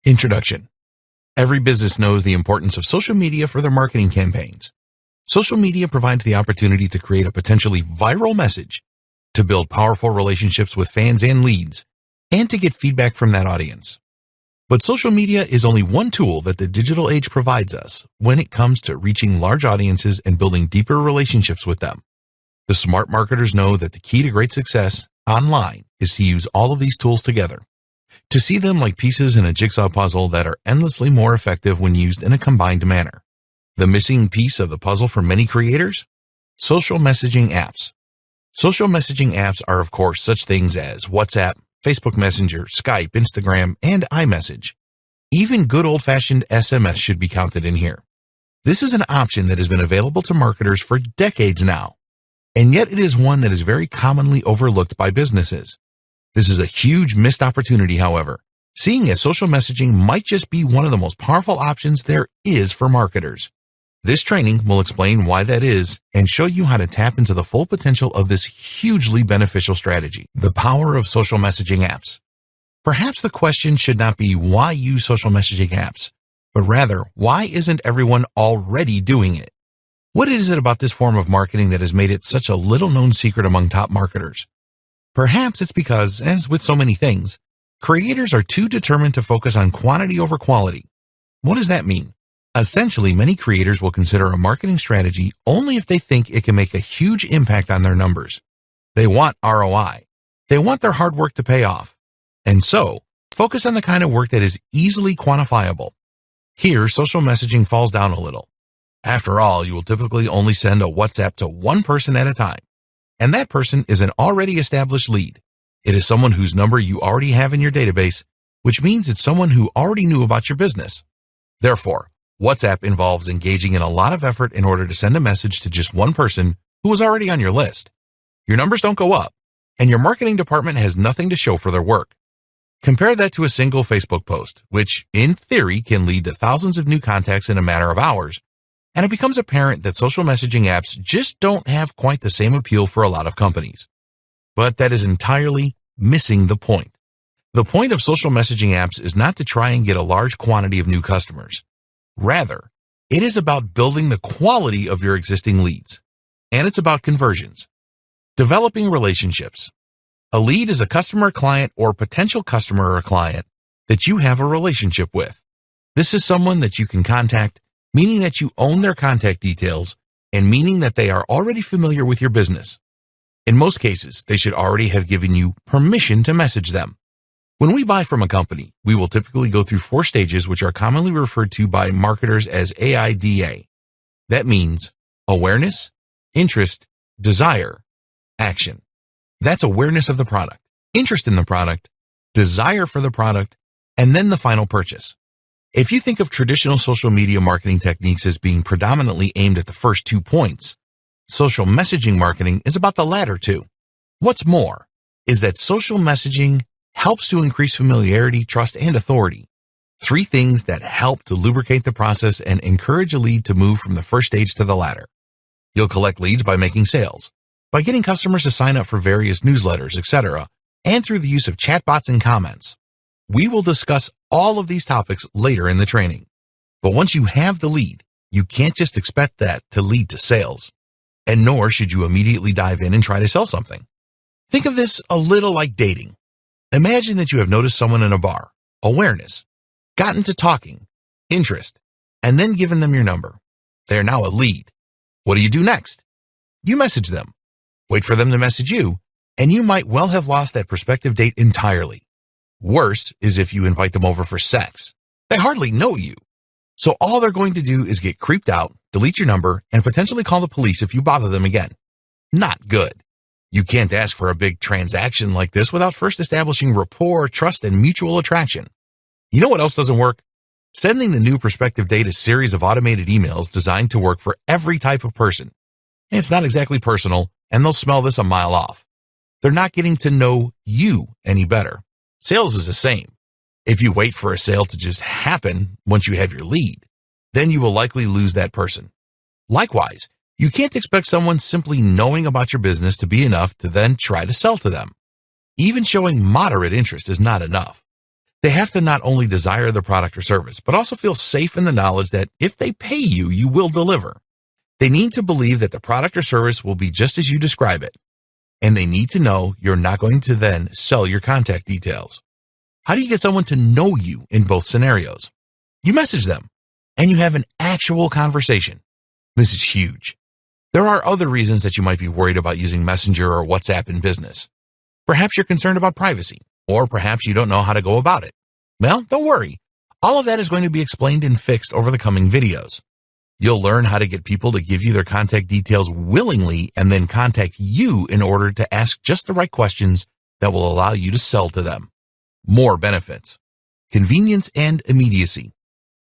Introduction. Every business knows the importance of social media for their marketing campaigns. Social media provides the opportunity to create a potentially viral message, to build powerful relationships with fans and leads, and to get feedback from that audience. But social media is only one tool that the digital age provides us when it comes to reaching large audiences and building deeper relationships with them. The smart marketers know that the key to great success online is to use all of these tools together, to see them like pieces in a jigsaw puzzle that are endlessly more effective when used in a combined manner. The missing piece of the puzzle for many creators? Social messaging apps. Social messaging apps are, of course, such things as WhatsApp, Facebook Messenger, Skype, Instagram, and iMessage. Even good old-fashioned SMS should be counted in here. This is an option that has been available to marketers for decades now, and yet it is one that is very commonly overlooked by businesses. This is a huge missed opportunity, however, seeing as social messaging might just be one of the most powerful options there is for marketers. This training will explain why that is and show you how to tap into the full potential of this hugely beneficial strategy. The power of social messaging apps. Perhaps the question should not be why use social messaging apps, but rather why isn't everyone already doing it? What is it about this form of marketing that has made it such a little-known secret among top marketers? Perhaps it's because, as with so many things, creators are too determined to focus on quantity over quality. What does that mean? Essentially, many creators will consider a marketing strategy only if they think it can make a huge impact on their numbers. They want ROI. They want their hard work to pay off. And so, focus on the kind of work that is easily quantifiable. Here, social messaging falls down a little. After all, you will typically only send a WhatsApp to one person at a time. And that person is an already established lead. It is someone whose number you already have in your database, which means it's someone who already knew about your business. Therefore, WhatsApp involves engaging in a lot of effort in order to send a message to just one person who was already on your list. Your numbers don't go up, and your marketing department has nothing to show for their work. Compare that to a single Facebook post, which, in theory, can lead to thousands of new contacts in a matter of hours, and it becomes apparent that social messaging apps just don't have quite the same appeal for a lot of companies. But that is entirely missing the point. The point of social messaging apps is not to try and get a large quantity of new customers. Rather, it is about building the quality of your existing leads. And it's about conversions. Developing relationships. A lead is a customer, client, or potential customer or client that you have a relationship with. This is someone that you can contact, meaning that you own their contact details, and meaning that they are already familiar with your business. In most cases, they should already have given you permission to message them. When we buy from a company, we will typically go through 4 stages, which are commonly referred to by marketers as AIDA. That means awareness, interest, desire, action. That's awareness of the product, interest in the product, desire for the product, and then the final purchase. If you think of traditional social media marketing techniques as being predominantly aimed at the first 2 points, social messaging marketing is about the latter 2. What's more is that social messaging helps to increase familiarity, trust, and authority. 3 things that help to lubricate the process and encourage a lead to move from the first stage to the latter. You'll collect leads by making sales, by getting customers to sign up for various newsletters, etc., and through the use of chatbots and comments. We will discuss all of these topics later in the training. But once you have the lead, you can't just expect that to lead to sales. And nor should you immediately dive in and try to sell something. Think of this a little like dating. Imagine that you have noticed someone in a bar, awareness, gotten to talking, interest, and then given them your number. They are now a lead. What do you do next? You message them. Wait for them to message you, and you might well have lost that prospective date entirely. Worse is if you invite them over for sex. They hardly know you. So all they're going to do is get creeped out, delete your number, and potentially call the police if you bother them again. Not good. You can't ask for a big transaction like this without first establishing rapport, trust, and mutual attraction. You know what else doesn't work? Sending the new prospective date a series of automated emails designed to work for every type of person. It's not exactly personal, and they'll smell this a mile off. They're not getting to know you any better. Sales is the same. If you wait for a sale to just happen once you have your lead, then you will likely lose that person. Likewise, you can't expect someone simply knowing about your business to be enough to then try to sell to them. Even showing moderate interest is not enough. They have to not only desire the product or service, but also feel safe in the knowledge that if they pay you, you will deliver. They need to believe that the product or service will be just as you describe it. And they need to know you're not going to then sell your contact details. How do you get someone to know you in both scenarios? You message them, and you have an actual conversation. This is huge. There are other reasons that you might be worried about using Messenger or WhatsApp in business. Perhaps you're concerned about privacy, or perhaps you don't know how to go about it. Well, don't worry. All of that is going to be explained and fixed over the coming videos. You'll learn how to get people to give you their contact details willingly and then contact you in order to ask just the right questions that will allow you to sell to them. More benefits. Convenience and immediacy.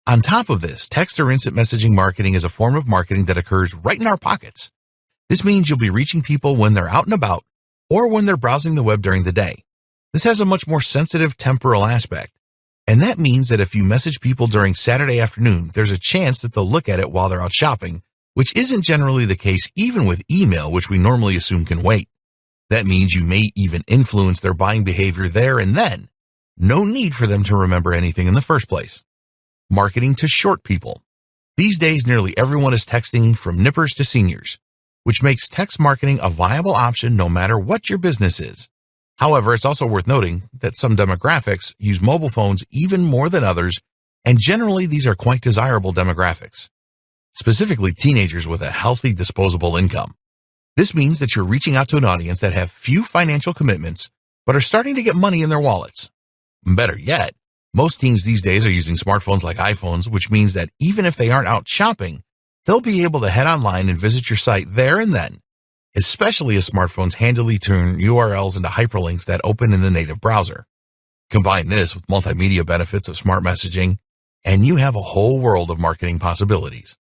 On top of this, text or instant messaging marketing is a form of marketing that occurs right in our pockets. This means you'll be reaching people when they're out and about or when they're browsing the web during the day. This has a much more sensitive temporal aspect. And that means that if you message people during Saturday afternoon, there's a chance that they'll look at it while they're out shopping, which isn't generally the case even with email, which we normally assume can wait. That means you may even influence their buying behavior there and then. No need for them to remember anything in the first place. Marketing to short people. These days, nearly everyone is texting from nippers to seniors, which makes text marketing a viable option no matter what your business is. However, it's also worth noting that some demographics use mobile phones even more than others, and generally these are quite desirable demographics, specifically teenagers with a healthy disposable income. This means that you're reaching out to an audience that have few financial commitments, but are starting to get money in their wallets. Better yet, most teens these days are using smartphones like iPhones, which means that even if they aren't out shopping, they'll be able to head online and visit your site there and then, especially as smartphones handily turn URLs into hyperlinks that open in the native browser. Combine this with multimedia benefits of smart messaging, and you have a whole world of marketing possibilities.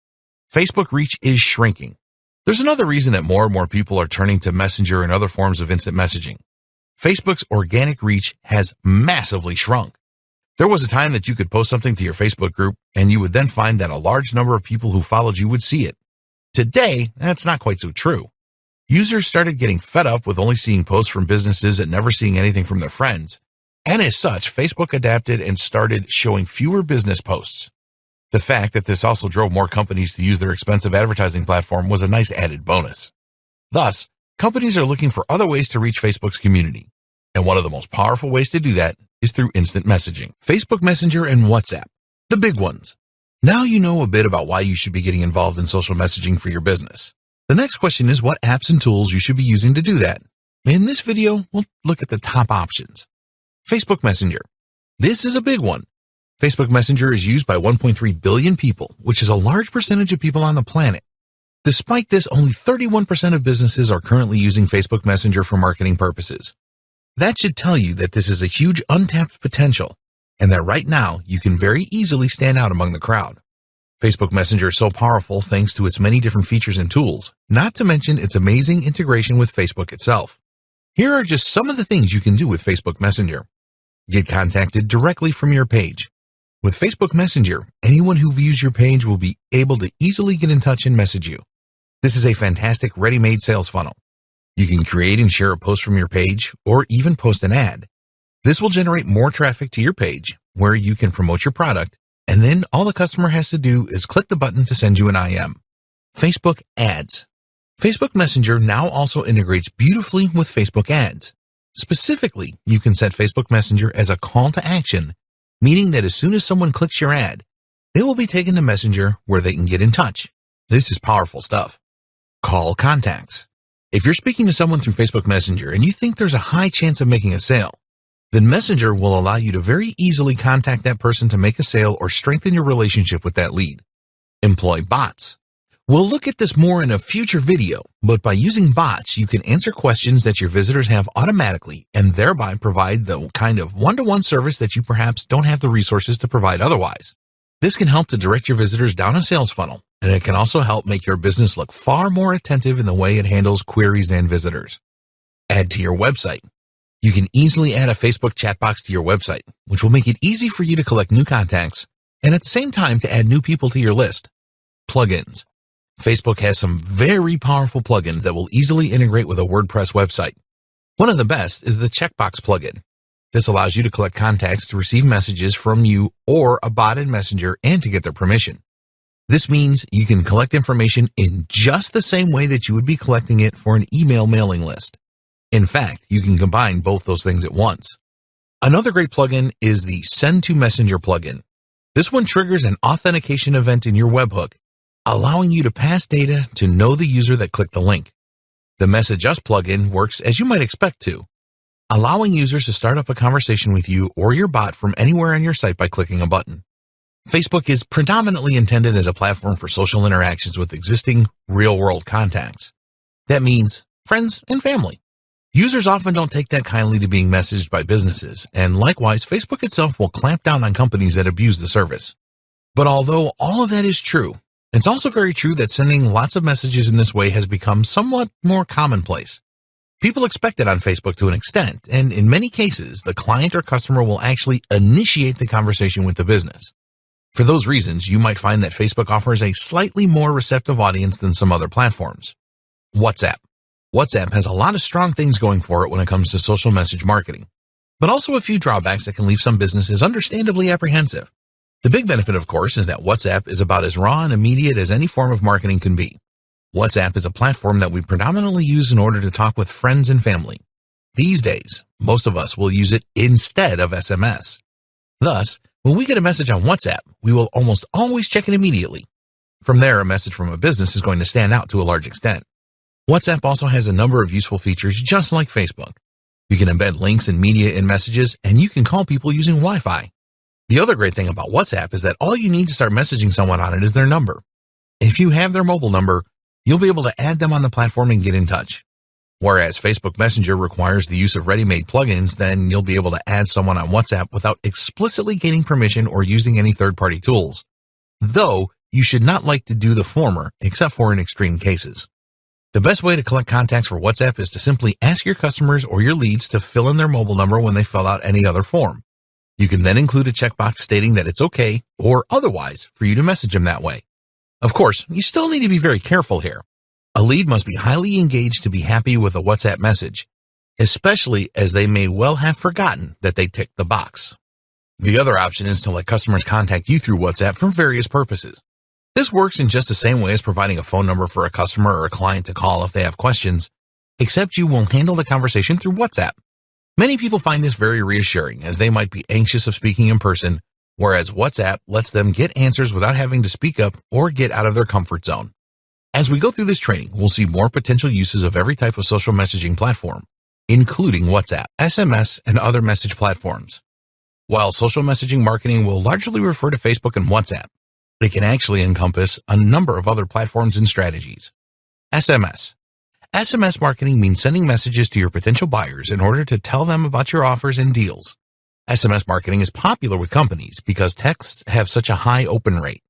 Facebook reach is shrinking. There's another reason that more and more people are turning to Messenger and other forms of instant messaging. Facebook's organic reach has massively shrunk. There was a time that you could post something to your Facebook group, and you would then find that a large number of people who followed you would see it. Today, that's not quite so true. Users started getting fed up with only seeing posts from businesses and never seeing anything from their friends. And as such, Facebook adapted and started showing fewer business posts. The fact that this also drove more companies to use their expensive advertising platform was a nice added bonus. Thus, companies are looking for other ways to reach Facebook's community. And one of the most powerful ways to do that is through instant messaging. Facebook Messenger and WhatsApp, the big ones. Now you know a bit about why you should be getting involved in social messaging for your business. The next question is what apps and tools you should be using to do that. In this video, we'll look at the top options. Facebook Messenger. This is a big one. Facebook Messenger is used by 1.3 billion people, which is a large percentage of people on the planet. Despite this, only 31% of businesses are currently using Facebook Messenger for marketing purposes. That should tell you that this is a huge untapped potential, and that right now you can very easily stand out among the crowd. Facebook Messenger is so powerful thanks to its many different features and tools, not to mention its amazing integration with Facebook itself. Here are just some of the things you can do with Facebook Messenger. Get contacted directly from your page. With Facebook Messenger, anyone who views your page will be able to easily get in touch and message you. This is a fantastic ready-made sales funnel. You can create and share a post from your page or even post an ad. This will generate more traffic to your page where you can promote your product, and then all the customer has to do is click the button to send you an IM. Facebook Ads. Facebook Messenger now also integrates beautifully with Facebook Ads. Specifically, you can set Facebook Messenger as a call to action, meaning that as soon as someone clicks your ad, they will be taken to Messenger where they can get in touch. This is powerful stuff. Call contacts. If you're speaking to someone through Facebook Messenger and you think there's a high chance of making a sale, then Messenger will allow you to very easily contact that person to make a sale or strengthen your relationship with that lead. Employ bots. We'll look at this more in a future video, but by using bots, you can answer questions that your visitors have automatically and thereby provide the kind of one-to-one service that you perhaps don't have the resources to provide otherwise. This can help to direct your visitors down a sales funnel, and it can also help make your business look far more attentive in the way it handles queries and visitors. Add to your website. You can easily add a Facebook chat box to your website, which will make it easy for you to collect new contacts and at the same time to add new people to your list. Plugins. Facebook has some very powerful plugins that will easily integrate with a WordPress website. One of the best is the checkbox plugin. This allows you to collect contacts to receive messages from you or a bot in Messenger and to get their permission. This means you can collect information in just the same way that you would be collecting it for an email mailing list. In fact, you can combine both those things at once. Another great plugin is the Send to Messenger plugin. This one triggers an authentication event in your webhook, allowing you to pass data to know the user that clicked the link. The Message Us plugin works as you might expect to, allowing users to start up a conversation with you or your bot from anywhere on your site by clicking a button. Facebook is predominantly intended as a platform for social interactions with existing real-world contacts. That means friends and family. Users often don't take that kindly to being messaged by businesses, and likewise, Facebook itself will clamp down on companies that abuse the service. But although all of that is true, it's also very true that sending lots of messages in this way has become somewhat more commonplace. People expect it on Facebook to an extent, and in many cases, the client or customer will actually initiate the conversation with the business. For those reasons, you might find that Facebook offers a slightly more receptive audience than some other platforms. WhatsApp. WhatsApp has a lot of strong things going for it when it comes to social message marketing, but also a few drawbacks that can leave some businesses understandably apprehensive. The big benefit, of course, is that WhatsApp is about as raw and immediate as any form of marketing can be. WhatsApp is a platform that we predominantly use in order to talk with friends and family. These days, most of us will use it instead of SMS. Thus, when we get a message on WhatsApp, we will almost always check it immediately. From there, a message from a business is going to stand out to a large extent. WhatsApp also has a number of useful features just like Facebook. You can embed links and media in messages, and you can call people using Wi-Fi. The other great thing about WhatsApp is that all you need to start messaging someone on it is their number. If you have their mobile number, you'll be able to add them on the platform and get in touch. Whereas Facebook Messenger requires the use of ready-made plugins, then you'll be able to add someone on WhatsApp without explicitly getting permission or using any third-party tools. Though, you should not like to do the former, except for in extreme cases. The best way to collect contacts for WhatsApp is to simply ask your customers or your leads to fill in their mobile number when they fill out any other form. You can then include a checkbox stating that it's okay, or otherwise, for you to message them that way. Of course, you still need to be very careful here. A lead must be highly engaged to be happy with a WhatsApp message, especially as they may well have forgotten that they ticked the box. The other option is to let customers contact you through WhatsApp for various purposes. This works in just the same way as providing a phone number for a customer or a client to call if they have questions, except you will handle the conversation through WhatsApp. Many people find this very reassuring as they might be anxious of speaking in person, whereas WhatsApp lets them get answers without having to speak up or get out of their comfort zone. As we go through this training, we'll see more potential uses of every type of social messaging platform, including WhatsApp, SMS, and other message platforms. While social messaging marketing will largely refer to Facebook and WhatsApp, they can actually encompass a number of other platforms and strategies. SMS. SMS marketing means sending messages to your potential buyers in order to tell them about your offers and deals. SMS marketing is popular with companies because texts have such a high open rate.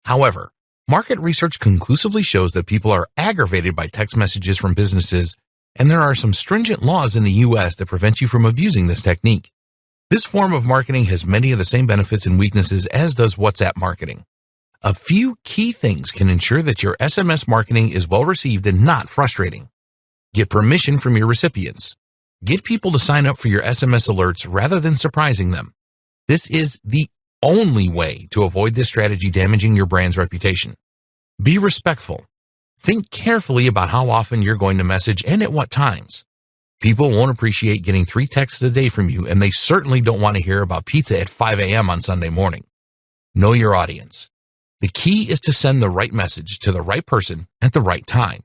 However, market research conclusively shows that people are aggravated by text messages from businesses, and there are some stringent laws in the U.S. that prevent you from abusing this technique. This form of marketing has many of the same benefits and weaknesses as does WhatsApp marketing. A few key things can ensure that your SMS marketing is well received and not frustrating. Get permission from your recipients. Get people to sign up for your SMS alerts rather than surprising them. This is the only way to avoid this strategy damaging your brand's reputation. Be respectful. Think carefully about how often you're going to message and at what times. People won't appreciate getting 3 texts a day from you, and they certainly don't want to hear about pizza at 5 a.m. on Sunday morning. Know your audience. The key is to send the right message to the right person at the right time.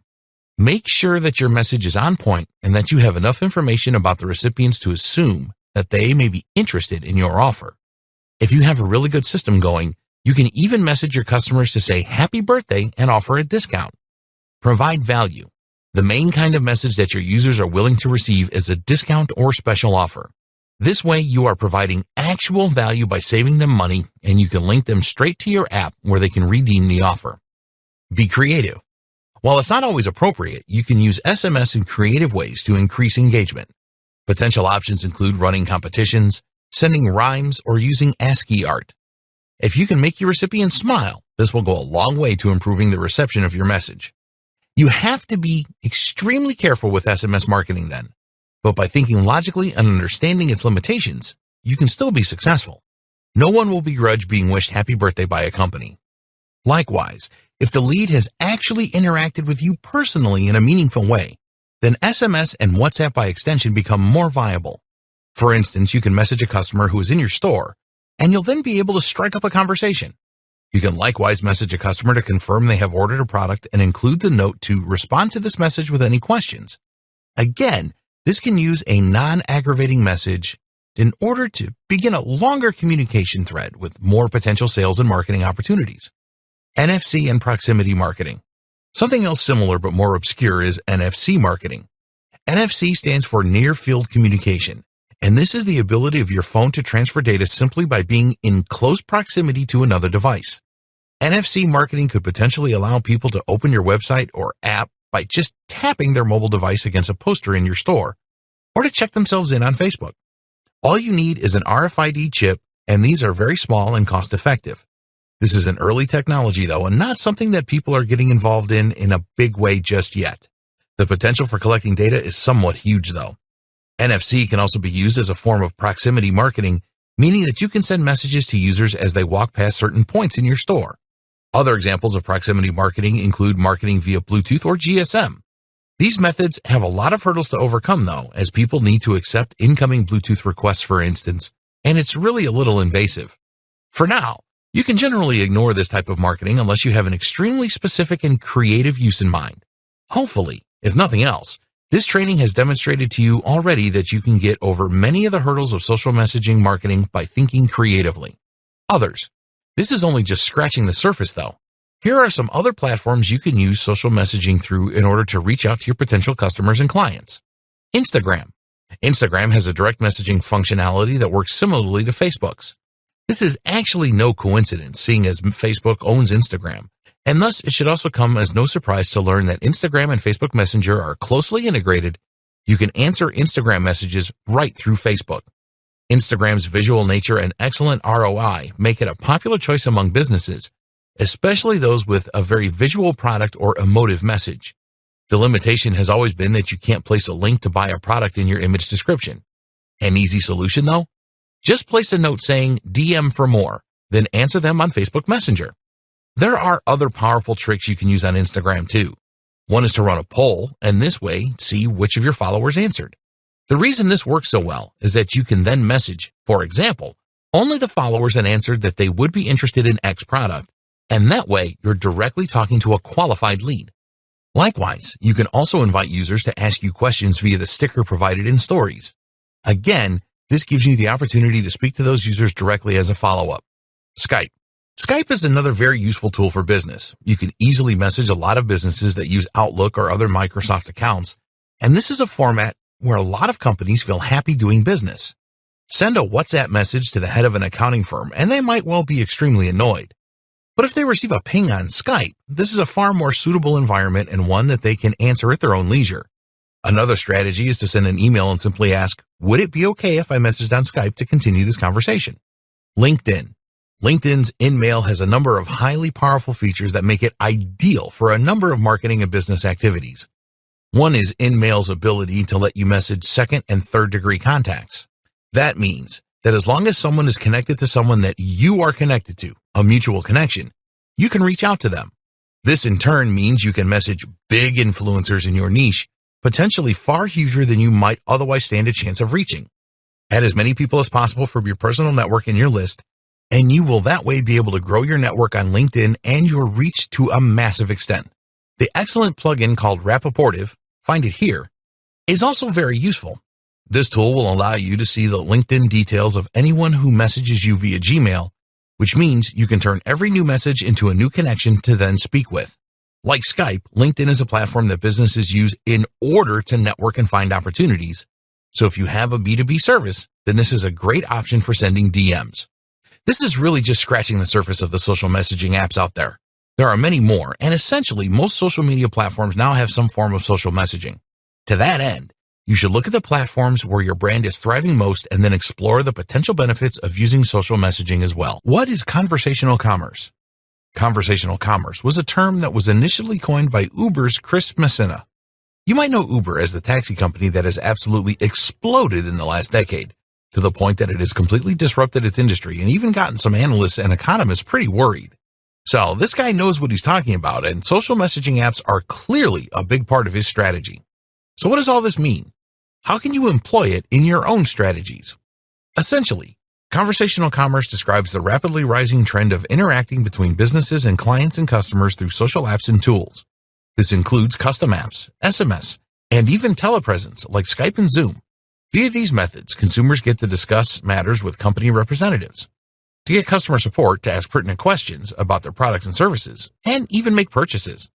Make sure that your message is on point and that you have enough information about the recipients to assume that they may be interested in your offer. If you have a really good system going, you can even message your customers to say happy birthday and offer a discount. Provide value. The main kind of message that your users are willing to receive is a discount or special offer. This way, you are providing actual value by saving them money, and you can link them straight to your app where they can redeem the offer. Be creative. While it's not always appropriate, you can use SMS in creative ways to increase engagement. Potential options include running competitions, sending rhymes, or using ASCII art. If you can make your recipients smile, this will go a long way to improving the reception of your message. You have to be extremely careful with SMS marketing then. But by thinking logically and understanding its limitations, you can still be successful. No one will begrudge being wished happy birthday by a company. Likewise, if the lead has actually interacted with you personally in a meaningful way, then SMS and WhatsApp by extension become more viable. For instance, you can message a customer who is in your store, and you'll then be able to strike up a conversation. You can likewise message a customer to confirm they have ordered a product and include the note to respond to this message with any questions. Again, this can use a non-aggravating message in order to begin a longer communication thread with more potential sales and marketing opportunities. NFC and proximity marketing. Something else similar but more obscure is NFC marketing. NFC stands for Near Field Communication, and this is the ability of your phone to transfer data simply by being in close proximity to another device. NFC marketing could potentially allow people to open your website or app by just tapping their mobile device against a poster in your store, or to check themselves in on Facebook. All you need is an RFID chip, and these are very small and cost-effective. This is an early technology, though, and not something that people are getting involved in a big way just yet. The potential for collecting data is somewhat huge, though. NFC can also be used as a form of proximity marketing, meaning that you can send messages to users as they walk past certain points in your store. Other examples of proximity marketing include marketing via Bluetooth or GSM. These methods have a lot of hurdles to overcome, though, as people need to accept incoming Bluetooth requests, for instance, and it's really a little invasive. For now, you can generally ignore this type of marketing unless you have an extremely specific and creative use in mind. Hopefully, if nothing else, this training has demonstrated to you already that you can get over many of the hurdles of social messaging marketing by thinking creatively. This is only just scratching the surface, though. Here are some other platforms you can use social messaging through in order to reach out to your potential customers and clients. Instagram. Instagram has a direct messaging functionality that works similarly to Facebook's. This is actually no coincidence, seeing as Facebook owns Instagram, and thus it should also come as no surprise to learn that Instagram and Facebook Messenger are closely integrated. You can answer Instagram messages right through Facebook. Instagram's visual nature and excellent ROI make it a popular choice among businesses, especially those with a very visual product or emotive message. The limitation has always been that you can't place a link to buy a product in your image description. An easy solution, though? Just place a note saying DM for more, then answer them on Facebook Messenger. There are other powerful tricks you can use on Instagram too. One is to run a poll, and this way, see which of your followers answered. The reason this works so well is that you can then message, for example, only the followers that answered that they would be interested in X product, and that way you're directly talking to a qualified lead. Likewise, you can also invite users to ask you questions via the sticker provided in Stories. Again, this gives you the opportunity to speak to those users directly as a follow-up. Skype. Skype is another very useful tool for business. You can easily message a lot of businesses that use Outlook or other Microsoft accounts, and this is a format where a lot of companies feel happy doing business. Send a WhatsApp message to the head of an accounting firm, and they might well be extremely annoyed. But if they receive a ping on Skype, this is a far more suitable environment and one that they can answer at their own leisure. Another strategy is to send an email and simply ask, would it be okay if I messaged on Skype to continue this conversation? LinkedIn. LinkedIn's InMail has a number of highly powerful features that make it ideal for a number of marketing and business activities. One is InMail's ability to let you message second and third degree contacts. That means that as long as someone is connected to someone that you are connected to, a mutual connection, you can reach out to them. This in turn means you can message big influencers in your niche, potentially far huger than you might otherwise stand a chance of reaching. Add as many people as possible from your personal network in your list, and you will that way be able to grow your network on LinkedIn and your reach to a massive extent. The excellent plugin called Rapportive, find it here, is also very useful. This tool will allow you to see the LinkedIn details of anyone who messages you via Gmail, which means you can turn every new message into a new connection to then speak with. Like Skype, LinkedIn is a platform that businesses use in order to network and find opportunities. So if you have a B2B service, then this is a great option for sending DMs. This is really just scratching the surface of the social messaging apps out there. There are many more, and essentially most social media platforms now have some form of social messaging. To that end, you should look at the platforms where your brand is thriving most and then explore the potential benefits of using social messaging as well. What is conversational commerce? Conversational commerce was a term that was initially coined by Uber's Chris Messina. You might know Uber as the taxi company that has absolutely exploded in the last decade, to the point that it has completely disrupted its industry and even gotten some analysts and economists pretty worried. So this guy knows what he's talking about, and social messaging apps are clearly a big part of his strategy. So what does all this mean? How can you employ it in your own strategies? Essentially, conversational commerce describes the rapidly rising trend of interacting between businesses and clients and customers through social apps and tools. This includes custom apps, SMS, and even telepresence like Skype and Zoom. Via these methods, consumers get to discuss matters with company representatives, to get customer support to ask pertinent questions about their products and services, and even make purchases.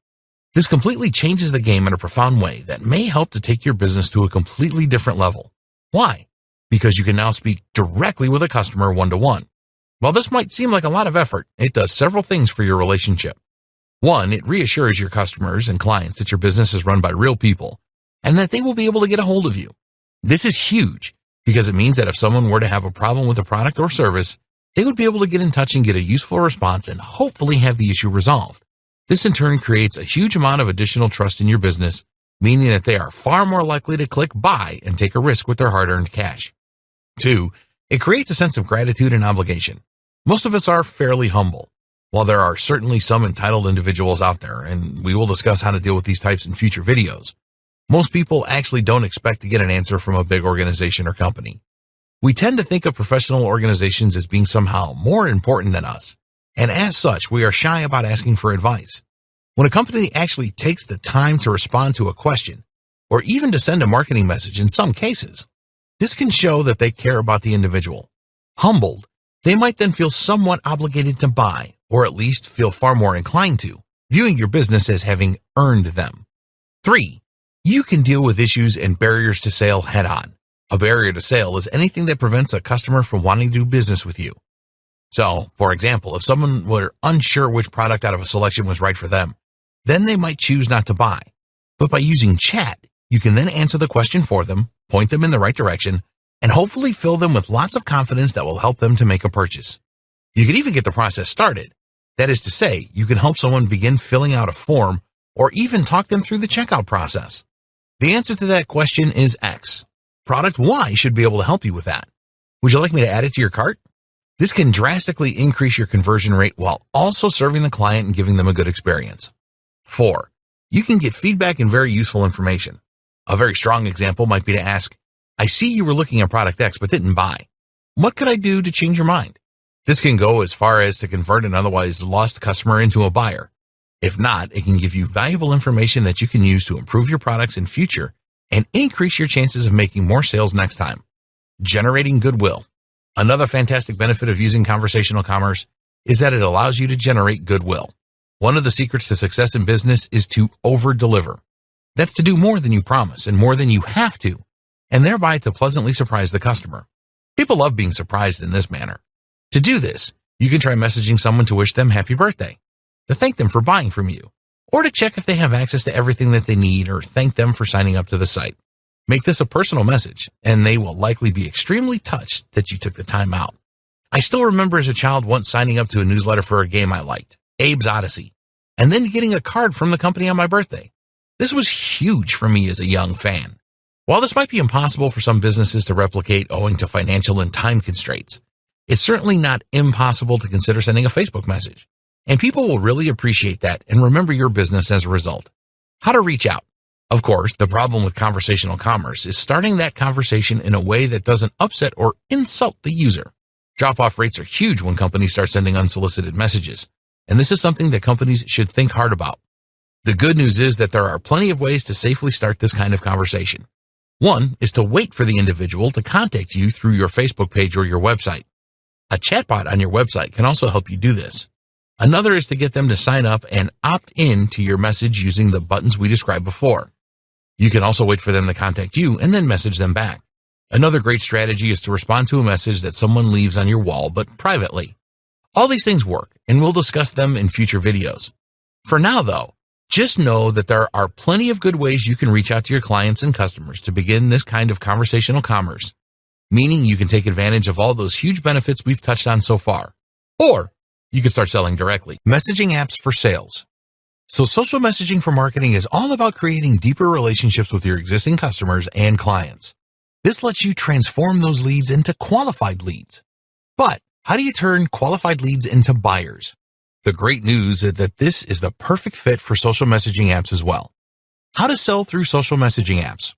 This completely changes the game in a profound way that may help to take your business to a completely different level. Why? Because you can now speak directly with a customer one-to-one. While this might seem like a lot of effort, it does several things for your relationship. One, it reassures your customers and clients that your business is run by real people and that they will be able to get a hold of you. This is huge because it means that if someone were to have a problem with a product or service, they would be able to get in touch and get a useful response and hopefully have the issue resolved. This in turn creates a huge amount of additional trust in your business, meaning that they are far more likely to click buy and take a risk with their hard-earned cash. Two, it creates a sense of gratitude and obligation. Most of us are fairly humble. While there are certainly some entitled individuals out there, and we will discuss how to deal with these types in future videos, most people actually don't expect to get an answer from a big organization or company. We tend to think of professional organizations as being somehow more important than us, and as such, we are shy about asking for advice. When a company actually takes the time to respond to a question, or even to send a marketing message in some cases, this can show that they care about the individual. Humbled, they might then feel somewhat obligated to buy, or at least feel far more inclined to, viewing your business as having earned them. 3. You can deal with issues and barriers to sale head on. A barrier to sale is anything that prevents a customer from wanting to do business with you. So, for example, if someone were unsure which product out of a selection was right for them, then they might choose not to buy. But by using chat, you can then answer the question for them, point them in the right direction, and hopefully fill them with lots of confidence that will help them to make a purchase. You can even get the process started. That is to say, you can help someone begin filling out a form or even talk them through the checkout process. The answer to that question is X. Product Y should be able to help you with that. Would you like me to add it to your cart? This can drastically increase your conversion rate while also serving the client and giving them a good experience. 4. You can get feedback and very useful information. A very strong example might be to ask, I see you were looking at product X but didn't buy. What could I do to change your mind? This can go as far as to convert an otherwise lost customer into a buyer. If not, it can give you valuable information that you can use to improve your products in future and increase your chances of making more sales next time. Generating goodwill. Another fantastic benefit of using conversational commerce is that it allows you to generate goodwill. One of the secrets to success in business is to over-deliver. That's to do more than you promise and more than you have to, and thereby to pleasantly surprise the customer. People love being surprised in this manner. To do this, you can try messaging someone to wish them happy birthday, to thank them for buying from you, or to check if they have access to everything that they need or thank them for signing up to the site. Make this a personal message, and they will likely be extremely touched that you took the time out. I still remember as a child once signing up to a newsletter for a game I liked, Abe's Odyssey, and then getting a card from the company on my birthday. This was huge for me as a young fan. While this might be impossible for some businesses to replicate owing to financial and time constraints, it's certainly not impossible to consider sending a Facebook message, and people will really appreciate that and remember your business as a result. How to reach out. Of course, the problem with conversational commerce is starting that conversation in a way that doesn't upset or insult the user. Drop-off rates are huge when companies start sending unsolicited messages, and this is something that companies should think hard about. The good news is that there are plenty of ways to safely start this kind of conversation. One is to wait for the individual to contact you through your Facebook page or your website. A chatbot on your website can also help you do this. Another is to get them to sign up and opt in to your message using the buttons we described before. You can also wait for them to contact you and then message them back. Another great strategy is to respond to a message that someone leaves on your wall, but privately. All these things work, and we'll discuss them in future videos. For now, though, just know that there are plenty of good ways you can reach out to your clients and customers to begin this kind of conversational commerce, meaning you can take advantage of all those huge benefits we've touched on so far. Or you can start selling directly. Messaging apps for sales. So social messaging for marketing is all about creating deeper relationships with your existing customers and clients. This lets you transform those leads into qualified leads. But how do you turn qualified leads into buyers? The great news is that this is the perfect fit for social messaging apps as well. How to sell through social messaging apps.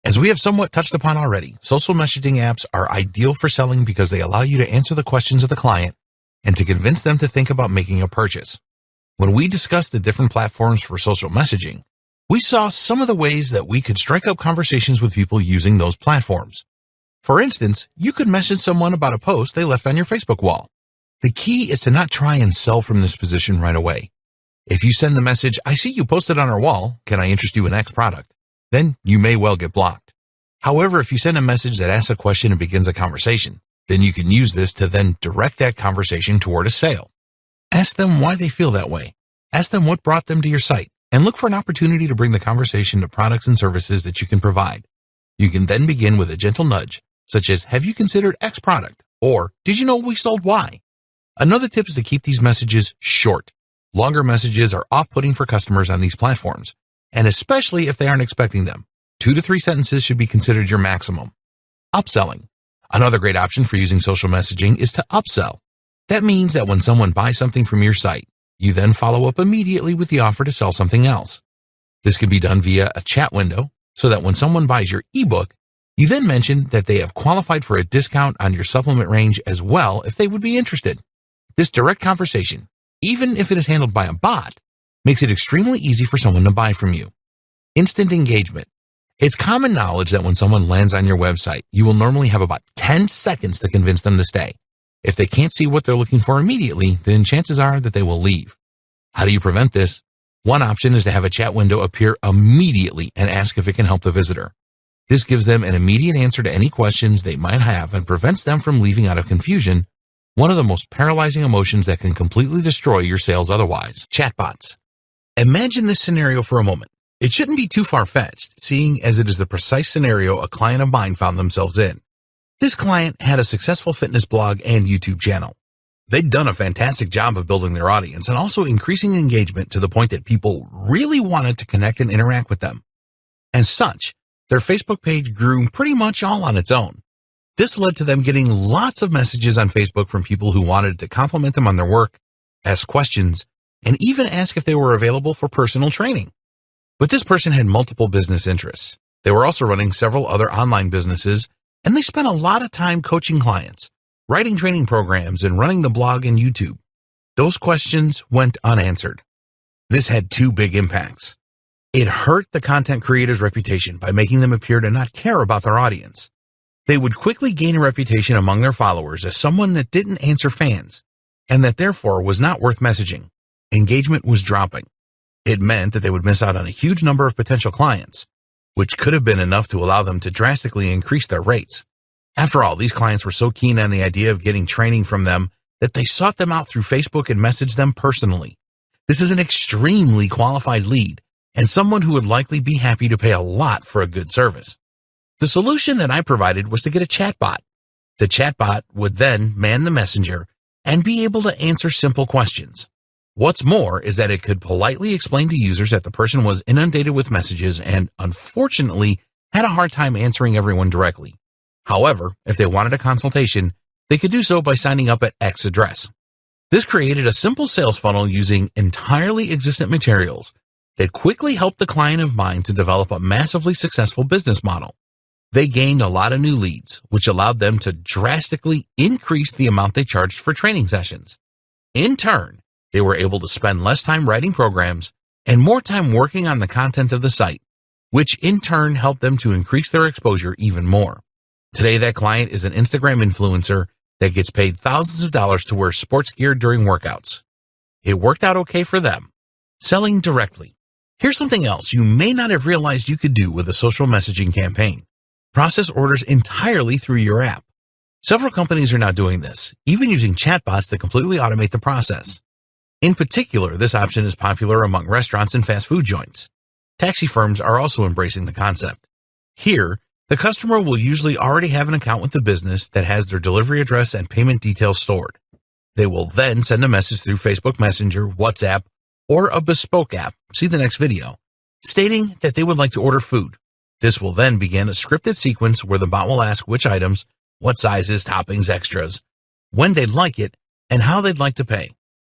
As we have somewhat touched upon already, social messaging apps are ideal for selling because they allow you to answer the questions of the client and to convince them to think about making a purchase. When we discussed the different platforms for social messaging, we saw some of the ways that we could strike up conversations with people using those platforms. For instance, you could message someone about a post they left on your Facebook wall. The key is to not try and sell from this position right away. If you send the message, "I see you posted on our wall, can I interest you in X product?" then you may well get blocked. However, if you send a message that asks a question and begins a conversation, then you can use this to then direct that conversation toward a sale. Ask them why they feel that way. Ask them what brought them to your site, and look for an opportunity to bring the conversation to products and services that you can provide. You can then begin with a gentle nudge, such as, "Have you considered X product?" or "Did you know we sold Y?" Another tip is to keep these messages short. Longer messages are off-putting for customers on these platforms, and especially if they aren't expecting them. 2 to 3 sentences should be considered your maximum. Upselling. Another great option for using social messaging is to upsell. That means that when someone buys something from your site, you then follow up immediately with the offer to sell something else. This can be done via a chat window, so that when someone buys your ebook, you then mention that they have qualified for a discount on your supplement range as well if they would be interested. This direct conversation, even if it is handled by a bot, makes it extremely easy for someone to buy from you. Instant engagement. It's common knowledge that when someone lands on your website, you will normally have about 10 seconds to convince them to stay. If they can't see what they're looking for immediately, then chances are that they will leave. How do you prevent this? One option is to have a chat window appear immediately and ask if it can help the visitor. This gives them an immediate answer to any questions they might have and prevents them from leaving out of confusion, one of the most paralyzing emotions that can completely destroy your sales otherwise. Chatbots. Imagine this scenario for a moment. It shouldn't be too far-fetched, seeing as it is the precise scenario a client of mine found themselves in. This client had a successful fitness blog and YouTube channel. They'd done a fantastic job of building their audience and also increasing engagement to the point that people really wanted to connect and interact with them. As such, their Facebook page grew pretty much all on its own. This led to them getting lots of messages on Facebook from people who wanted to compliment them on their work, ask questions, and even ask if they were available for personal training. But this person had multiple business interests. They were also running several other online businesses, and they spent a lot of time coaching clients, writing training programs, and running the blog and YouTube. Those questions went unanswered. This had 2 big impacts. It hurt the content creator's reputation by making them appear to not care about their audience. They would quickly gain a reputation among their followers as someone that didn't answer fans, and that therefore was not worth messaging. Engagement was dropping. It meant that they would miss out on a huge number of potential clients, which could have been enough to allow them to drastically increase their rates. After all, these clients were so keen on the idea of getting training from them that they sought them out through Facebook and messaged them personally. This is an extremely qualified lead and someone who would likely be happy to pay a lot for a good service. The solution that I provided was to get a chatbot. The chatbot would then man the messenger and be able to answer simple questions. What's more is that it could politely explain to users that the person was inundated with messages and, unfortunately, had a hard time answering everyone directly. However, if they wanted a consultation, they could do so by signing up at X address. This created a simple sales funnel using entirely existent materials that quickly helped the client of mine to develop a massively successful business model. They gained a lot of new leads, which allowed them to drastically increase the amount they charged for training sessions. In turn, they were able to spend less time writing programs and more time working on the content of the site, which in turn helped them to increase their exposure even more. Today, that client is an Instagram influencer that gets paid thousands of dollars to wear sports gear during workouts. It worked out okay for them. Selling directly. Here's something else you may not have realized you could do with a social messaging campaign. Process orders entirely through your app. Several companies are now doing this, even using chatbots to completely automate the process. In particular, this option is popular among restaurants and fast food joints. Taxi firms are also embracing the concept. Here, the customer will usually already have an account with the business that has their delivery address and payment details stored. They will then send a message through Facebook Messenger, WhatsApp, or a bespoke app, see the next video, stating that they would like to order food. This will then begin a scripted sequence where the bot will ask which items, what sizes, toppings, extras, when they'd like it, and how they'd like to pay.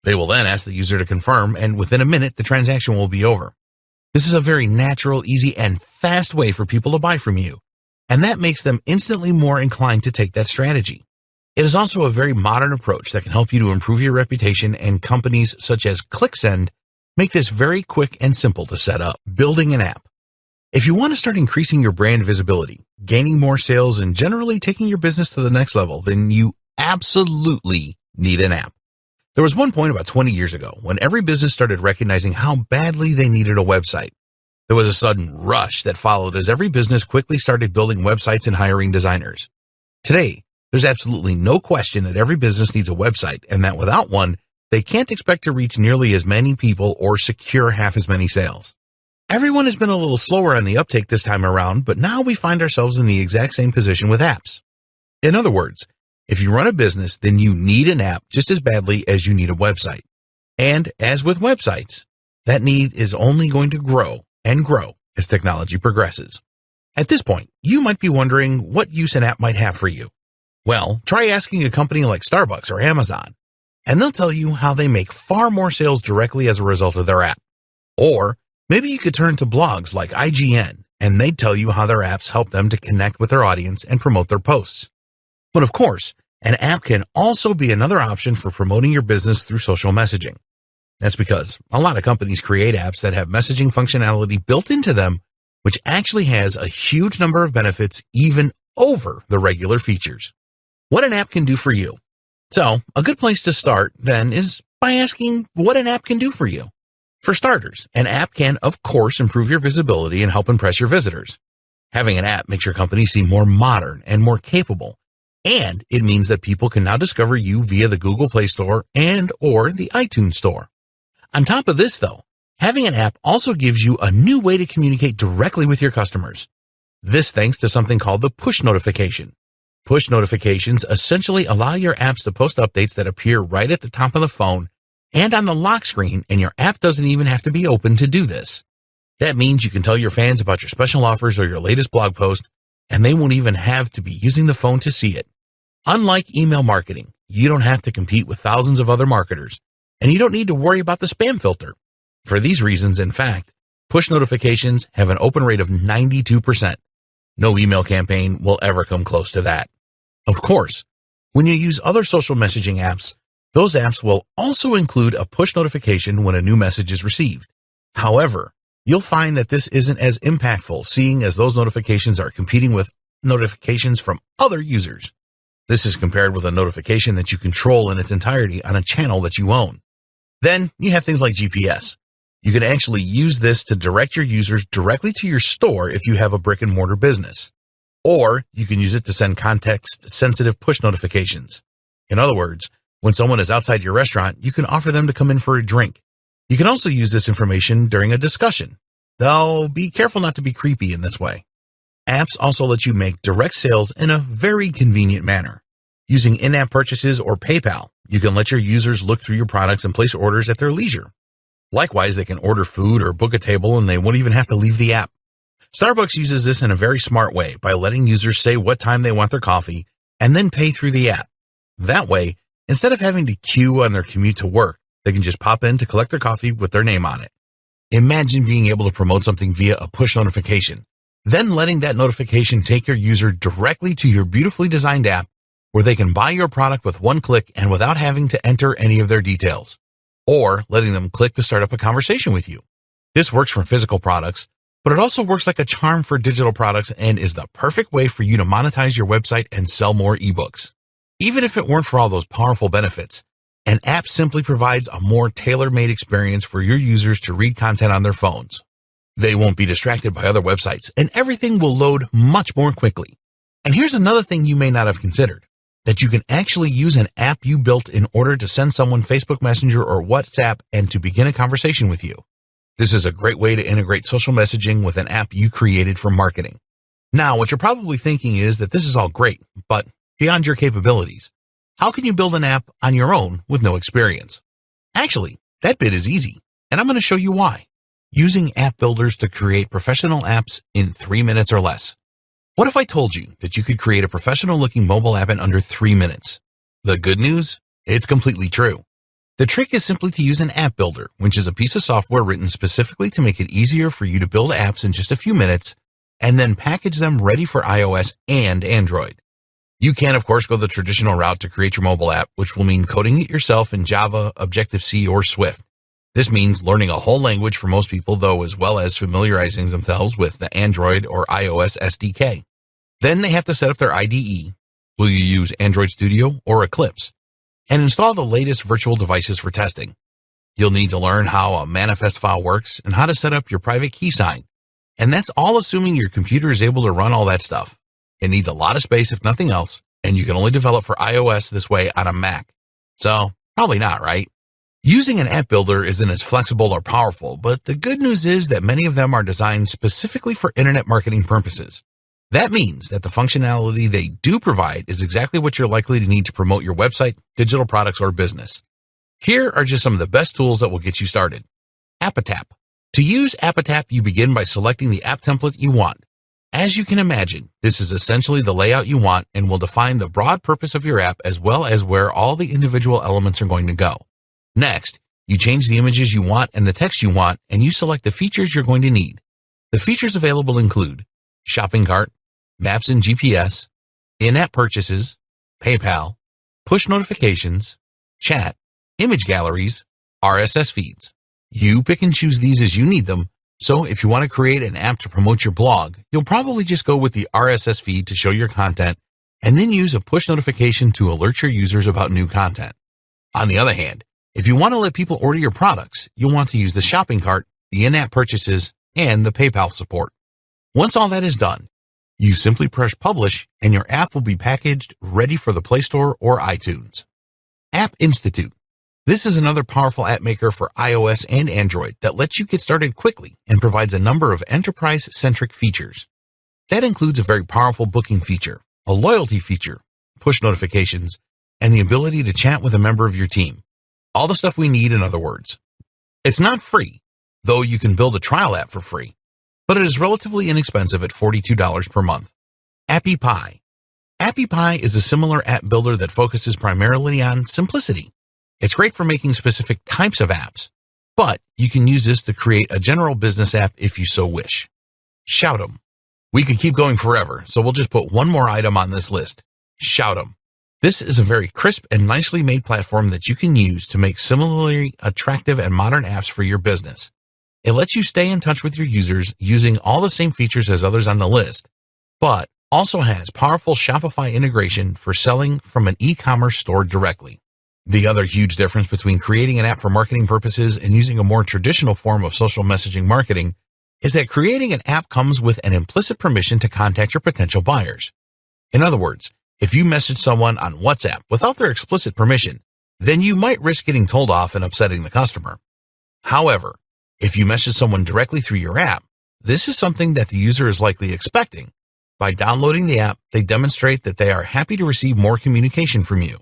They will then ask the user to confirm, and within a minute, the transaction will be over. This is a very natural, easy, and fast way for people to buy from you, and that makes them instantly more inclined to take that strategy. It is also a very modern approach that can help you to improve your reputation, and companies such as ClickSend make this very quick and simple to set up. Building an app. If you want to start increasing your brand visibility, gaining more sales, and generally taking your business to the next level, then you absolutely need an app. There was one point about 20 years ago when every business started recognizing how badly they needed a website. There was a sudden rush that followed as every business quickly started building websites and hiring designers. Today, there's absolutely no question that every business needs a website, and that without one, they can't expect to reach nearly as many people or secure half as many sales. Everyone has been a little slower on the uptake this time around, but now we find ourselves in the exact same position with apps. In other words, if you run a business, then you need an app just as badly as you need a website. And as with websites, that need is only going to grow and grow as technology progresses. At this point, you might be wondering what use an app might have for you. Well, try asking a company like Starbucks or Amazon, and they'll tell you how they make far more sales directly as a result of their app. Or maybe you could turn to blogs like IGN, and they'd tell you how their apps help them to connect with their audience and promote their posts. But of course, an app can also be another option for promoting your business through social messaging. That's because a lot of companies create apps that have messaging functionality built into them, which actually has a huge number of benefits even over the regular features. What an app can do for you. So, a good place to start, then, is by asking what an app can do for you. For starters, an app can, of course, improve your visibility and help impress your visitors. Having an app makes your company seem more modern and more capable, and it means that people can now discover you via the Google Play Store and or the iTunes Store. On top of this, though, having an app also gives you a new way to communicate directly with your customers. This thanks to something called the push notification. Push notifications essentially allow your apps to post updates that appear right at the top of the phone and on the lock screen, and your app doesn't even have to be open to do this. That means you can tell your fans about your special offers or your latest blog post, and they won't even have to be using the phone to see it. Unlike email marketing, you don't have to compete with thousands of other marketers, and you don't need to worry about the spam filter. For these reasons, in fact, push notifications have an open rate of 92%. No email campaign will ever come close to that. Of course, when you use other social messaging apps, those apps will also include a push notification when a new message is received. However, you'll find that this isn't as impactful, seeing as those notifications are competing with notifications from other users. This is compared with a notification that you control in its entirety on a channel that you own. Then you have things like GPS. You can actually use this to direct your users directly to your store if you have a brick and mortar business. Or you can use it to send context-sensitive push notifications. In other words, when someone is outside your restaurant, you can offer them to come in for a drink. You can also use this information during a discussion, though be careful not to be creepy in this way. Apps also let you make direct sales in a very convenient manner. Using in-app purchases or PayPal, you can let your users look through your products and place orders at their leisure. Likewise, they can order food or book a table and they won't even have to leave the app. Starbucks uses this in a very smart way by letting users say what time they want their coffee and then pay through the app. That way, instead of having to queue on their commute to work, they can just pop in to collect their coffee with their name on it. Imagine being able to promote something via a push notification, then letting that notification take your user directly to your beautifully designed app where they can buy your product with one click and without having to enter any of their details, or letting them click to start up a conversation with you. This works for physical products, but it also works like a charm for digital products and is the perfect way for you to monetize your website and sell more ebooks. Even if it weren't for all those powerful benefits, an app simply provides a more tailor-made experience for your users to read content on their phones. They won't be distracted by other websites, and everything will load much more quickly. And here's another thing you may not have considered, that you can actually use an app you built in order to send someone Facebook Messenger or WhatsApp and to begin a conversation with you. This is a great way to integrate social messaging with an app you created for marketing. Now, what you're probably thinking is that this is all great, but beyond your capabilities, how can you build an app on your own with no experience? Actually, that bit is easy. And I'm going to show you why. Using app builders to create professional apps in 3 minutes or less. What if I told you that you could create a professional-looking mobile app in under 3 minutes? The good news? It's completely true. The trick is simply to use an app builder, which is a piece of software written specifically to make it easier for you to build apps in just a few minutes and then package them ready for iOS and Android. You can, of course, go the traditional route to create your mobile app, which will mean coding it yourself in Java, Objective-C, or Swift. This means learning a whole language for most people, though, as well as familiarizing themselves with the Android or iOS SDK. Then they have to set up their IDE. Will you use Android Studio or Eclipse? And install the latest virtual devices for testing. You'll need to learn how a manifest file works and how to set up your private key sign. And that's all assuming your computer is able to run all that stuff. It needs a lot of space if nothing else, and you can only develop for iOS this way on a Mac. So, probably not, right? Using an app builder isn't as flexible or powerful, but the good news is that many of them are designed specifically for internet marketing purposes. That means that the functionality they do provide is exactly what you're likely to need to promote your website, digital products, or business. Here are just some of the best tools that will get you started. Appatap. To use Appatap, you begin by selecting the app template you want. As you can imagine, this is essentially the layout you want and will define the broad purpose of your app as well as where all the individual elements are going to go. Next, you change the images you want and the text you want, and you select the features you're going to need. The features available include shopping cart, maps and GPS, in-app purchases, PayPal, push notifications, chat, image galleries, RSS feeds. You pick and choose these as you need them. So if you want to create an app to promote your blog, you'll probably just go with the RSS feed to show your content and then use a push notification to alert your users about new content. On the other hand, if you want to let people order your products, you'll want to use the shopping cart, the in-app purchases, and the PayPal support. Once all that is done, you simply press publish and your app will be packaged ready for the Play Store or iTunes. App Institute. This is another powerful app maker for iOS and Android that lets you get started quickly and provides a number of enterprise-centric features. That includes a very powerful booking feature, a loyalty feature, push notifications, and the ability to chat with a member of your team. All the stuff we need, in other words. It's not free, though you can build a trial app for free, but it is relatively inexpensive at $42 per month. AppyPie. AppyPie is a similar app builder that focuses primarily on simplicity. It's great for making specific types of apps, but you can use this to create a general business app if you so wish. Shoutem. We could keep going forever, so we'll just put one more item on this list. Shoutem. This is a very crisp and nicely made platform that you can use to make similarly attractive and modern apps for your business. It lets you stay in touch with your users using all the same features as others on the list, but also has powerful Shopify integration for selling from an e-commerce store directly. The other huge difference between creating an app for marketing purposes and using a more traditional form of social messaging marketing is that creating an app comes with an implicit permission to contact your potential buyers. In other words, if you message someone on WhatsApp without their explicit permission, then you might risk getting told off and upsetting the customer. However, if you message someone directly through your app, this is something that the user is likely expecting. By downloading the app, they demonstrate that they are happy to receive more communication from you,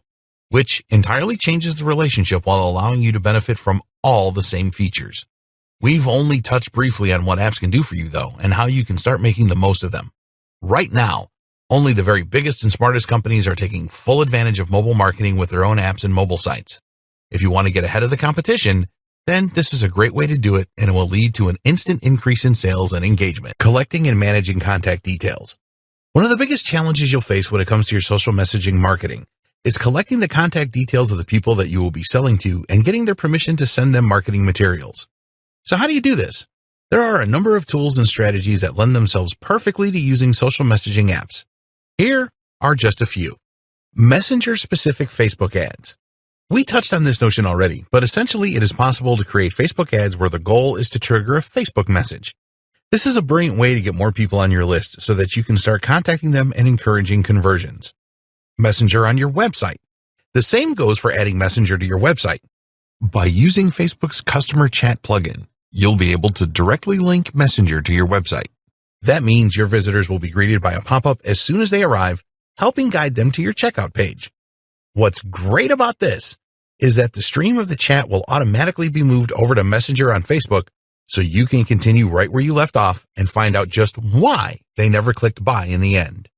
which entirely changes the relationship while allowing you to benefit from all the same features. We've only touched briefly on what apps can do for you, though, and how you can start making the most of them. Right now, only the very biggest and smartest companies are taking full advantage of mobile marketing with their own apps and mobile sites. If you want to get ahead of the competition, then this is a great way to do it, and it will lead to an instant increase in sales and engagement. Collecting and managing contact details. One of the biggest challenges you'll face when it comes to your social messaging marketing is collecting the contact details of the people that you will be selling to and getting their permission to send them marketing materials. So how do you do this? There are a number of tools and strategies that lend themselves perfectly to using social messaging apps. Here are just a few. Messenger-specific Facebook ads. We touched on this notion already, but essentially it is possible to create Facebook ads where the goal is to trigger a Facebook message. This is a brilliant way to get more people on your list so that you can start contacting them and encouraging conversions. Messenger on your website. The same goes for adding Messenger to your website. By using Facebook's customer chat plugin, you'll be able to directly link Messenger to your website. That means your visitors will be greeted by a pop-up as soon as they arrive, helping guide them to your checkout page. What's great about this is that the stream of the chat will automatically be moved over to Messenger on Facebook so you can continue right where you left off and find out just why they never clicked buy in the end.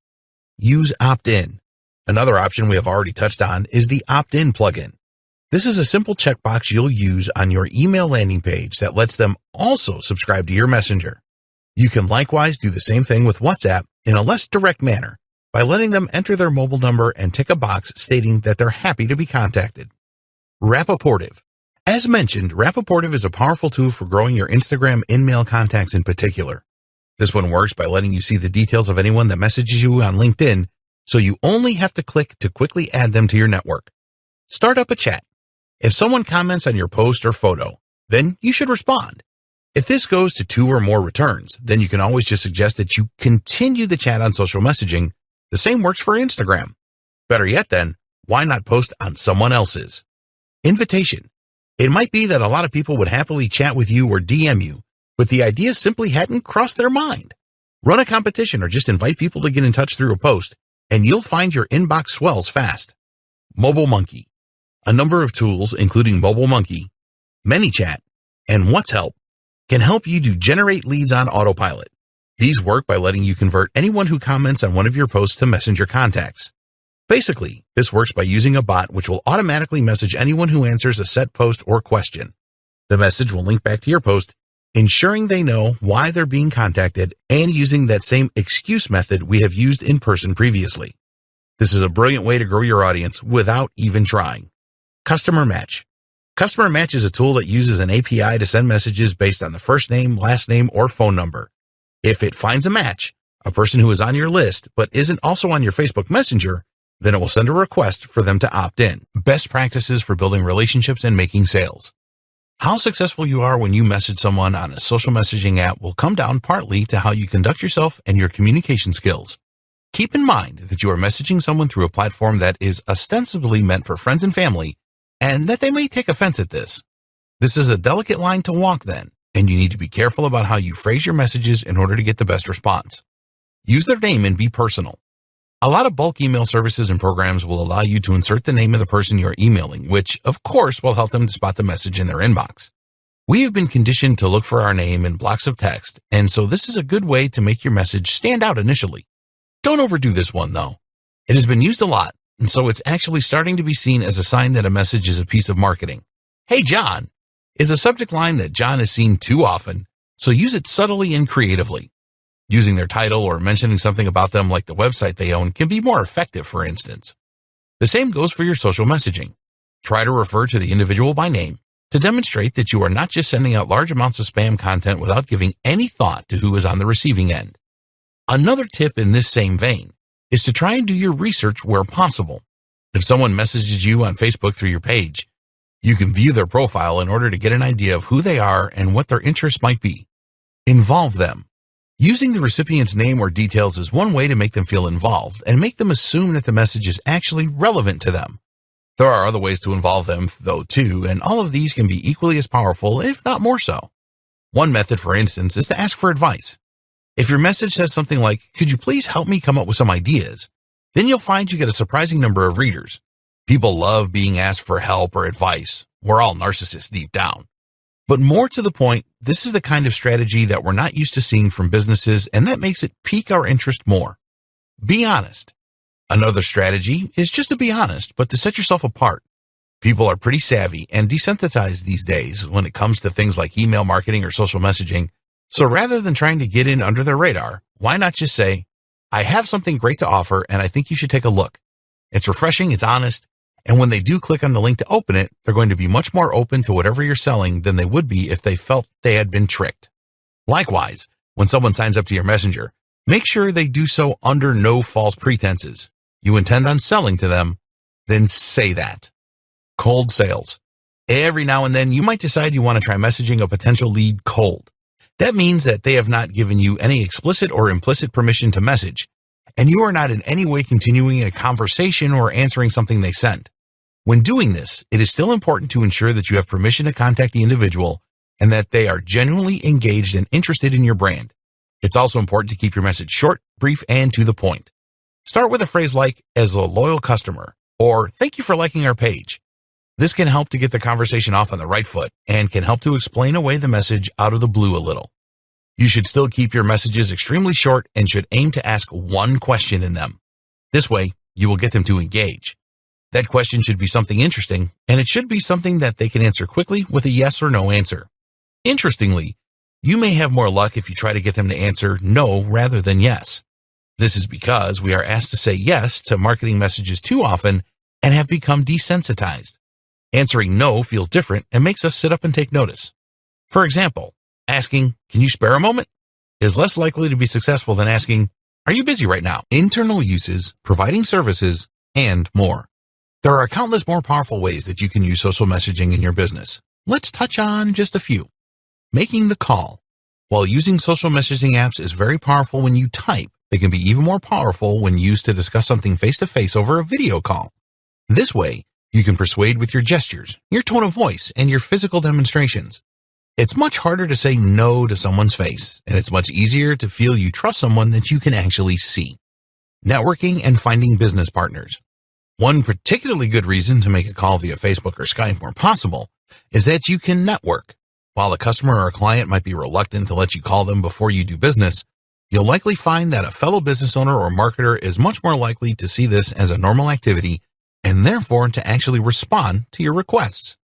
Use opt-in. Another option we have already touched on is the opt-in plugin. This is a simple checkbox you'll use on your email landing page that lets them also subscribe to your messenger. You can likewise do the same thing with WhatsApp in a less direct manner by letting them enter their mobile number and tick a box stating that they're happy to be contacted. Rapportive. As mentioned, Rapportive is a powerful tool for growing your Instagram in-mail contacts in particular. This one works by letting you see the details of anyone that messages you on LinkedIn, so you only have to click to quickly add them to your network. Start up a chat. If someone comments on your post or photo, then you should respond. If this goes to 2 or more returns, then you can always just suggest that you continue the chat on social messaging. The same works for Instagram. Better yet then, why not post on someone else's? Invitation. It might be that a lot of people would happily chat with you or DM you, but the idea simply hadn't crossed their mind. Run a competition or just invite people to get in touch through a post, and you'll find your inbox swells fast. Mobile Monkey. A number of tools, including Mobile Monkey, ManyChat, and What's Help, can help you to generate leads on autopilot. These work by letting you convert anyone who comments on one of your posts to Messenger contacts. Basically, this works by using a bot which will automatically message anyone who answers a set post or question. The message will link back to your post, ensuring they know why they're being contacted and using that same excuse method we have used in person previously. This is a brilliant way to grow your audience without even trying. Customer Match. Customer Match is a tool that uses an API to send messages based on the first name, last name, or phone number. If it finds a match, a person who is on your list but isn't also on your Facebook Messenger, then it will send a request for them to opt in. Best practices for building relationships and making sales. How successful you are when you message someone on a social messaging app will come down partly to how you conduct yourself and your communication skills. Keep in mind that you are messaging someone through a platform that is ostensibly meant for friends and family, and that they may take offense at this. This is a delicate line to walk then, and you need to be careful about how you phrase your messages in order to get the best response. Use their name and be personal. A lot of bulk email services and programs will allow you to insert the name of the person you're emailing, which, of course, will help them to spot the message in their inbox. We have been conditioned to look for our name in blocks of text, and so this is a good way to make your message stand out initially. Don't overdo this one, though. It has been used a lot, and so it's actually starting to be seen as a sign that a message is a piece of marketing. "Hey, John," is a subject line that John is seen too often, so use it subtly and creatively. Using their title or mentioning something about them like the website they own can be more effective, for instance. The same goes for your social messaging. Try to refer to the individual by name to demonstrate that you are not just sending out large amounts of spam content without giving any thought to who is on the receiving end. Another tip in this same vein is to try and do your research where possible. If someone messages you on Facebook through your page, you can view their profile in order to get an idea of who they are and what their interests might be. Involve them. Using the recipient's name or details is one way to make them feel involved and make them assume that the message is actually relevant to them. There are other ways to involve them, though, too, and all of these can be equally as powerful, if not more so. One method, for instance, is to ask for advice. If your message says something like, "Could you please help me come up with some ideas?" then you'll find you get a surprising number of readers. People love being asked for help or advice. We're all narcissists deep down. But more to the point, this is the kind of strategy that we're not used to seeing from businesses, and that makes it pique our interest more. Be honest. Another strategy is just to be honest, but to set yourself apart. People are pretty savvy and desensitized these days when it comes to things like email marketing or social messaging. So rather than trying to get in under their radar, why not just say, "I have something great to offer and I think you should take a look." It's refreshing, it's honest, and when they do click on the link to open it, they're going to be much more open to whatever you're selling than they would be if they felt they had been tricked. Likewise, when someone signs up to your messenger, make sure they do so under no false pretenses. You intend on selling to them, then say that. Cold sales. Every now and then, you might decide you want to try messaging a potential lead cold. That means that they have not given you any explicit or implicit permission to message, and you are not in any way continuing a conversation or answering something they sent. When doing this, it is still important to ensure that you have permission to contact the individual and that they are genuinely engaged and interested in your brand. It's also important to keep your message short, brief, and to the point. Start with a phrase like, "as a loyal customer," or "thank you for liking our page." This can help to get the conversation off on the right foot and can help to explain away the message out of the blue a little. You should still keep your messages extremely short and should aim to ask one question in them. This way, you will get them to engage. That question should be something interesting, and it should be something that they can answer quickly with a yes or no answer. Interestingly, you may have more luck if you try to get them to answer no rather than yes. This is because we are asked to say yes to marketing messages too often and have become desensitized. Answering no feels different and makes us sit up and take notice. For example, asking, "Can you spare a moment?" is less likely to be successful than asking, "Are you busy right now?" Internal uses, providing services, and more. There are countless more powerful ways that you can use social messaging in your business. Let's touch on just a few. Making the call. While using social messaging apps is very powerful when you type, they can be even more powerful when used to discuss something face-to-face over a video call. This way, you can persuade with your gestures, your tone of voice, and your physical demonstrations. It's much harder to say no to someone's face, and it's much easier to feel you trust someone that you can actually see. Networking and finding business partners. One particularly good reason to make a call via Facebook or Skype more possible is that you can network. While a customer or a client might be reluctant to let you call them before you do business, you'll likely find that a fellow business owner or marketer is much more likely to see this as a normal activity and therefore to actually respond to your requests.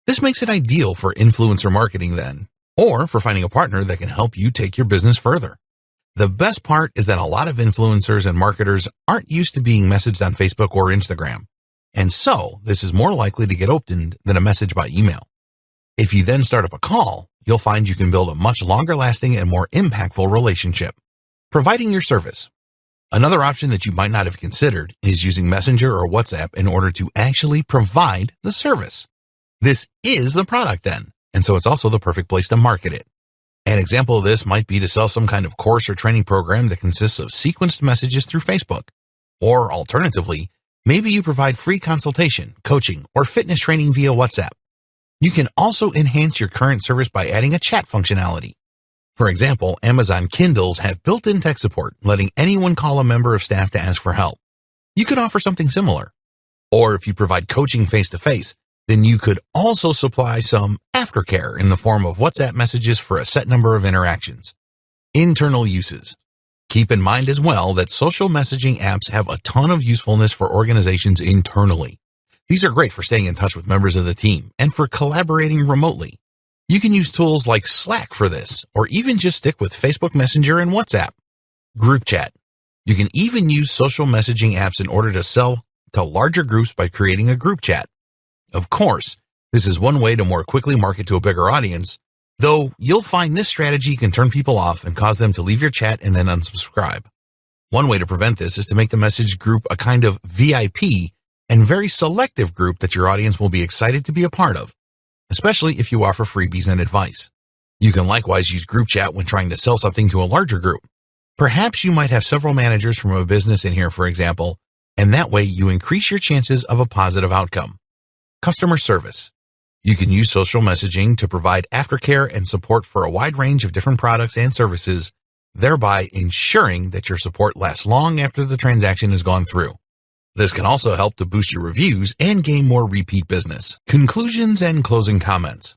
This makes it ideal for influencer marketing then, or for finding a partner that can help you take your business further. The best part is that a lot of influencers and marketers aren't used to being messaged on Facebook or Instagram, and so this is more likely to get opened than a message by email. If you then start up a call, you'll find you can build a much longer lasting and more impactful relationship. Providing your service. Another option that you might not have considered is using Messenger or WhatsApp in order to actually provide the service. This is the product then, and so it's also the perfect place to market it. An example of this might be to sell some kind of course or training program that consists of sequenced messages through Facebook. Or alternatively, maybe you provide free consultation, coaching, or fitness training via WhatsApp. You can also enhance your current service by adding a chat functionality. For example, Amazon Kindles have built-in tech support, letting anyone call a member of staff to ask for help. You could offer something similar. Or if you provide coaching face-to-face, then you could also supply some aftercare in the form of WhatsApp messages for a set number of interactions. Internal uses. Keep in mind as well that social messaging apps have a ton of usefulness for organizations internally. These are great for staying in touch with members of the team and for collaborating remotely. You can use tools like Slack for this, or even just stick with Facebook Messenger and WhatsApp. Group chat. You can even use social messaging apps in order to sell to larger groups by creating a group chat. Of course, this is one way to more quickly market to a bigger audience, though you'll find this strategy can turn people off and cause them to leave your chat and then unsubscribe. One way to prevent this is to make the message group a kind of VIP and very selective group that your audience will be excited to be a part of, especially if you offer freebies and advice. You can likewise use group chat when trying to sell something to a larger group. Perhaps you might have several managers from a business in here, for example, and that way you increase your chances of a positive outcome. Customer service. You can use social messaging to provide aftercare and support for a wide range of different products and services, thereby ensuring that your support lasts long after the transaction has gone through. This can also help to boost your reviews and gain more repeat business. Conclusions and closing comments.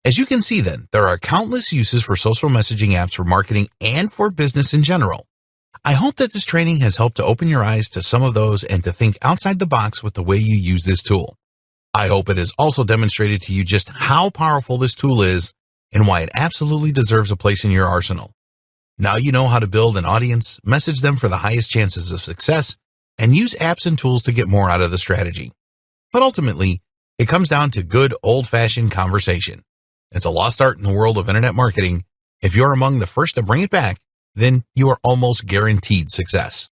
As you can see then, there are countless uses for social messaging apps for marketing and for business in general. I hope that this training has helped to open your eyes to some of those and to think outside the box with the way you use this tool. I hope it has also demonstrated to you just how powerful this tool is and why it absolutely deserves a place in your arsenal. Now you know how to build an audience, message them for the highest chances of success, and use apps and tools to get more out of the strategy. But ultimately, it comes down to good old-fashioned conversation. It's a lost art in the world of internet marketing. If you're among the first to bring it back, then you are almost guaranteed success.